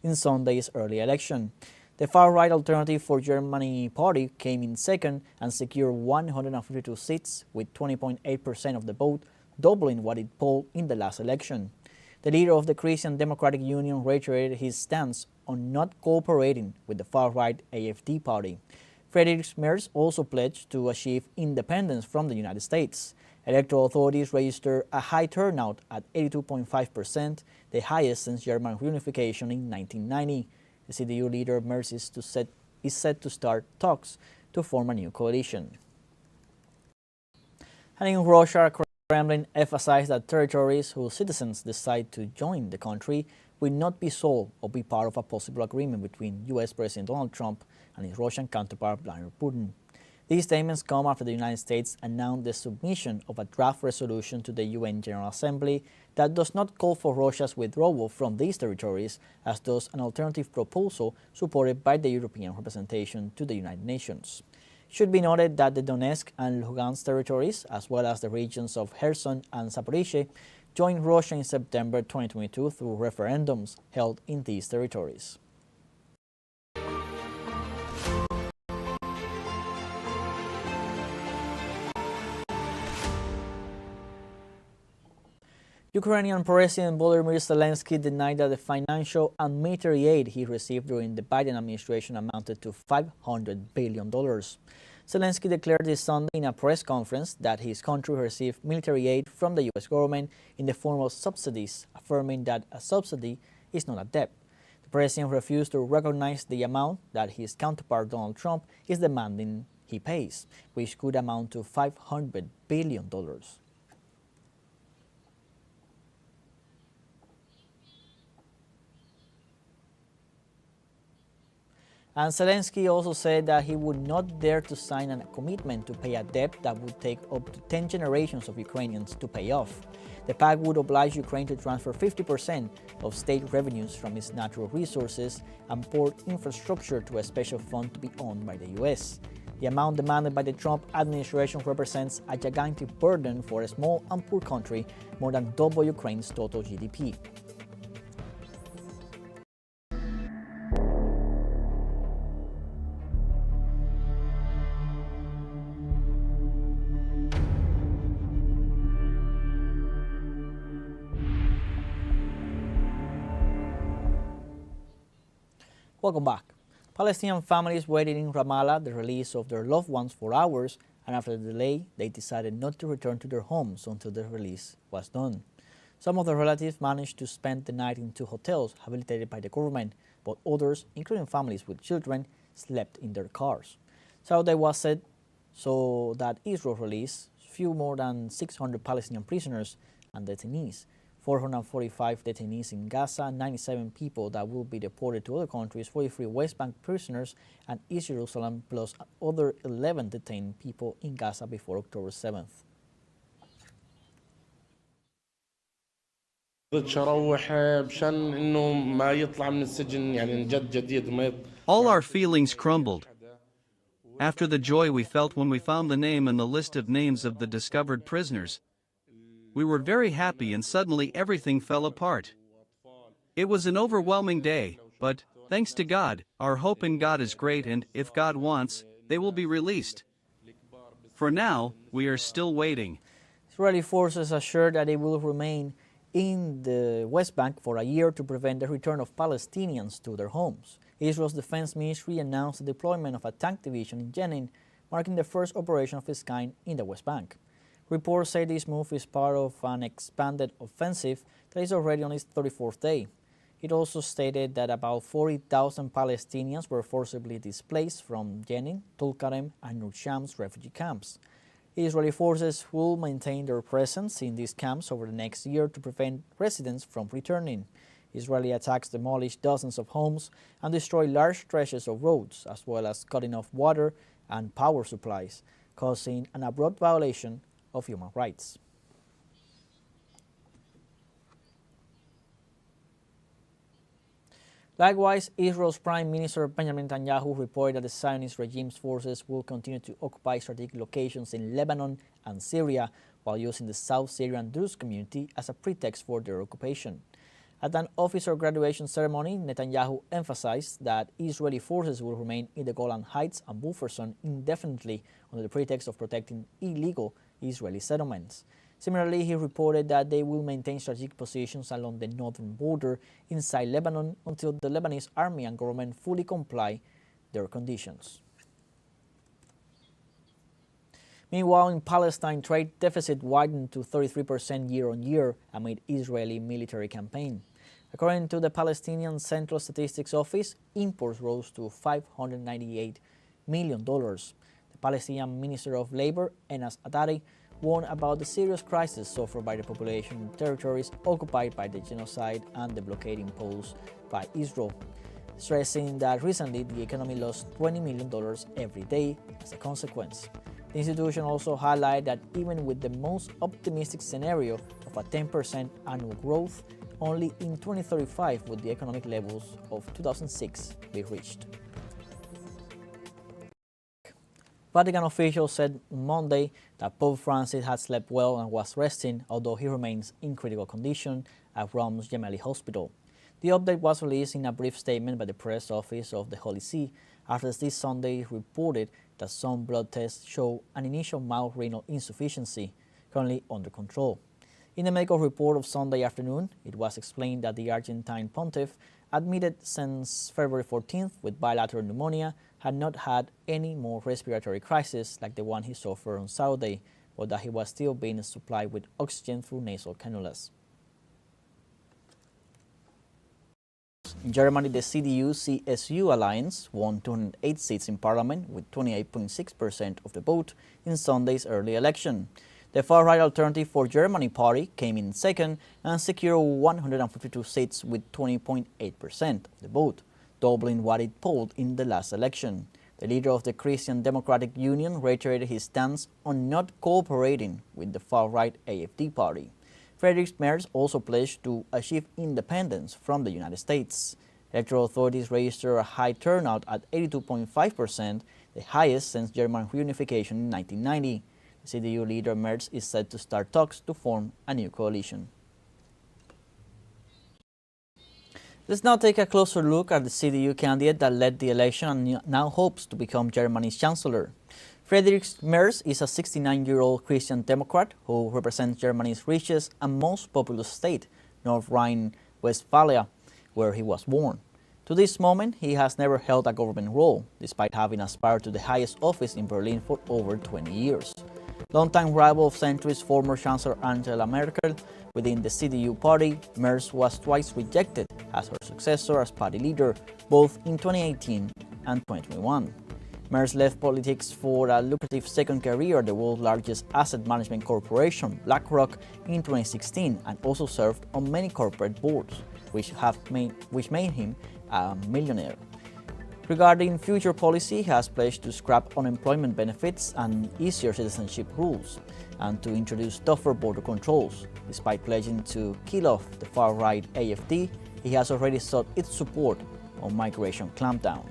in Sunday's early election. The far-right Alternative for Germany party came in second and secured 152 seats with 20.8% of the vote, doubling what it polled in the last election. The leader of the Christian Democratic Union reiterated his stance on not cooperating with the far-right AfD party. Friedrich Merz also pledged to achieve independence from the United States. Electoral authorities registered a high turnout at 82.5%, the highest since German reunification in 1990. The CDU leader Merz is set to start talks to form a new coalition. And in Russia, Kremlin emphasized that territories whose citizens decide to join the country will not be sold or be part of a possible agreement between U.S. President Donald Trump and his Russian counterpart Vladimir Putin. These statements come after the United States announced the submission of a draft resolution to the UN General Assembly that does not call for Russia's withdrawal from these territories, as does an alternative proposal supported by the European representation to the United Nations. It should be noted that the Donetsk and Lugansk territories, as well as the regions of Kherson and Zaporizhzhia, joined Russia in September 2022 through referendums held in these territories. Ukrainian President Volodymyr Zelensky denied that the financial and military aid he received during the Biden administration amounted to $500 billion. Zelensky declared this Sunday in a press conference that his country received military aid from the U.S. government in the form of subsidies, affirming that a subsidy is not a debt. The president refused to recognize the amount that his counterpart Donald Trump is demanding he pays, which could amount to $500 billion. And Zelensky also said that he would not dare to sign a commitment to pay a debt that would take up to 10 generations of Ukrainians to pay off. The pact would oblige Ukraine to transfer 50% of state revenues from its natural resources and port infrastructure to a special fund to be owned by the U.S. The amount demanded by the Trump administration represents a gigantic burden for a small and poor country, more than double Ukraine's total GDP. Welcome back. Palestinian families waited in Ramallah the release of their loved ones for hours, and after the delay, they decided not to return to their homes until the release was done. Some of the relatives managed to spend the night in two hotels habilitated by the government, but others, including families with children, slept in their cars. Saturday was set so that Israel released few more than 600 Palestinian prisoners and detainees. 445 detainees in Gaza, 97 people that will be deported to other countries, 43 West Bank prisoners, and East Jerusalem, plus other 11 detained people in Gaza before October 7th. All our feelings crumbled. After the joy we felt when we found the name and the list of names of the discovered prisoners, we were very happy, and suddenly everything fell apart. It was an overwhelming day, but, thanks to God, our hope in God is great, and, if God wants, they will be released. For now, we are still waiting. Israeli forces assured that they will remain in the West Bank for a year to prevent the return of Palestinians to their homes. Israel's Defense Ministry announced the deployment of a tank division in Jenin, marking the first operation of its kind in the West Bank. Reports say this move is part of an expanded offensive that is already on its 34th day. It also stated that about 40,000 Palestinians were forcibly displaced from Jenin, Tulkarem, and Nur Shams refugee camps. Israeli forces will maintain their presence in these camps over the next year to prevent residents from returning. Israeli attacks demolished dozens of homes and destroyed large stretches of roads, as well as cutting off water and power supplies, causing an abrupt violation of human rights. Likewise, Israel's Prime Minister Benjamin Netanyahu reported that the Zionist regime's forces will continue to occupy strategic locations in Lebanon and Syria while using the South Syrian Druze community as a pretext for their occupation. At an officer graduation ceremony, Netanyahu emphasized that Israeli forces will remain in the Golan Heights and buffer zone indefinitely under the pretext of protecting illegal Israeli settlements. Similarly, he reported that they will maintain strategic positions along the northern border inside Lebanon until the Lebanese army and government fully comply their conditions. Meanwhile, in Palestine, trade deficit widened to 33% year-on-year amid Israeli military campaign. According to the Palestinian Central Statistics Office, imports rose to $598 million. The Palestinian Minister of Labor, Enas Atari, warned about the serious crisis suffered by the population in territories occupied by the genocide and the blockade imposed by Israel, stressing that recently the economy lost $20 million every day as a consequence. The institution also highlighted that even with the most optimistic scenario of a 10% annual growth, only in 2035 would the economic levels of 2006 be reached. Vatican officials said on Monday that Pope Francis had slept well and was resting, although he remains in critical condition at Rome's Gemelli Hospital. The update was released in a brief statement by the press office of the Holy See after this Sunday reported that some blood tests show an initial mild renal insufficiency, currently under control. In the medical report of Sunday afternoon, it was explained that the Argentine pontiff, admitted since February 14th with bilateral pneumonia, had not had any more respiratory crisis like the one he suffered on Saturday, but that he was still being supplied with oxygen through nasal cannulas. In Germany, the CDU-CSU alliance won 208 seats in parliament with 28.6% of the vote in Sunday's early election. The far-right Alternative for Germany party came in second and secured 152 seats with 20.8% of the vote, doubling what it polled in the last election. The leader of the Christian Democratic Union reiterated his stance on not cooperating with the far-right AfD party. Friedrich Merz also pledged to achieve independence from the United States. Electoral authorities registered a high turnout at 82.5%, the highest since German reunification in 1990. The CDU leader Merz is set to start talks to form a new coalition. Let's now take a closer look at the CDU candidate that led the election and now hopes to become Germany's chancellor. Friedrich Merz is a 69-year-old Christian Democrat who represents Germany's richest and most populous state, North Rhine-Westphalia, where he was born. To this moment, he has never held a government role, despite having aspired to the highest office in Berlin for over 20 years. Longtime rival of centrist former Chancellor Angela Merkel within the CDU party, Merz was twice rejected as her successor as party leader, both in 2018 and 2021. Merz left politics for a lucrative second career at the world's largest asset management corporation, BlackRock, in 2016, and also served on many corporate boards, which made him a millionaire. Regarding future policy, he has pledged to scrap unemployment benefits and easier citizenship rules, and to introduce tougher border controls. Despite pledging to kill off the far-right AfD, he has already sought its support on migration clampdown.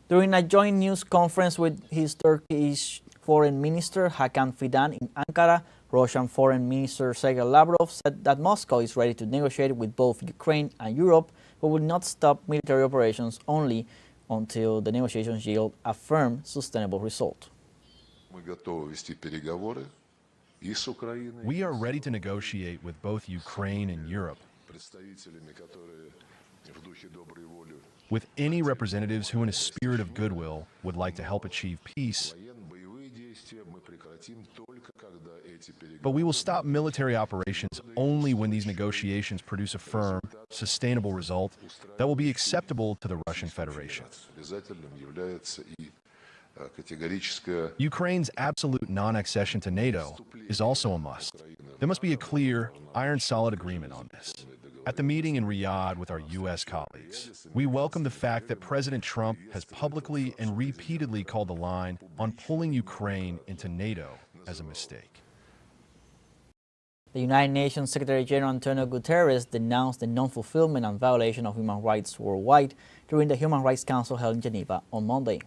During a joint news conference with his Turkish Foreign Minister Hakan Fidan in Ankara, Russian Foreign Minister Sergei Lavrov said that Moscow is ready to negotiate with both Ukraine and Europe, but will not stop military operations only until the negotiations yield a firm, sustainable result. We are ready to negotiate with both Ukraine and Europe, with any representatives who in a spirit of goodwill would like to help achieve peace. But we will stop military operations only when these negotiations produce a firm, sustainable result that will be acceptable to the Russian Federation. Ukraine's absolute non-accession to NATO is also a must. There must be a clear, iron-solid agreement on this. At the meeting in Riyadh with our U.S. colleagues, we welcome the fact that President Trump has publicly and repeatedly called the line on pulling Ukraine into NATO as a mistake. The United Nations Secretary General Antonio Guterres denounced the non-fulfillment and violation of human rights worldwide during the Human Rights Council held in Geneva on Monday.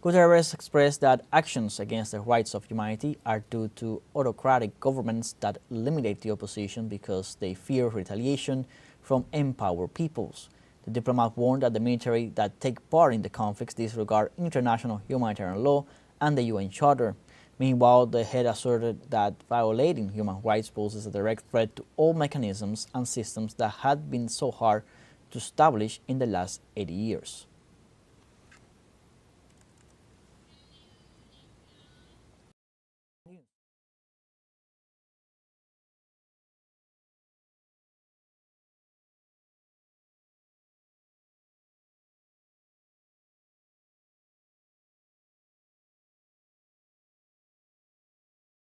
Guterres expressed that actions against the rights of humanity are due to autocratic governments that eliminate the opposition because they fear retaliation from empowered peoples. The diplomat warned that the military that take part in the conflicts disregard international humanitarian law and the UN Charter. Meanwhile, the head asserted that violating human rights poses a direct threat to all mechanisms and systems that had been so hard to establish in the last 80 years.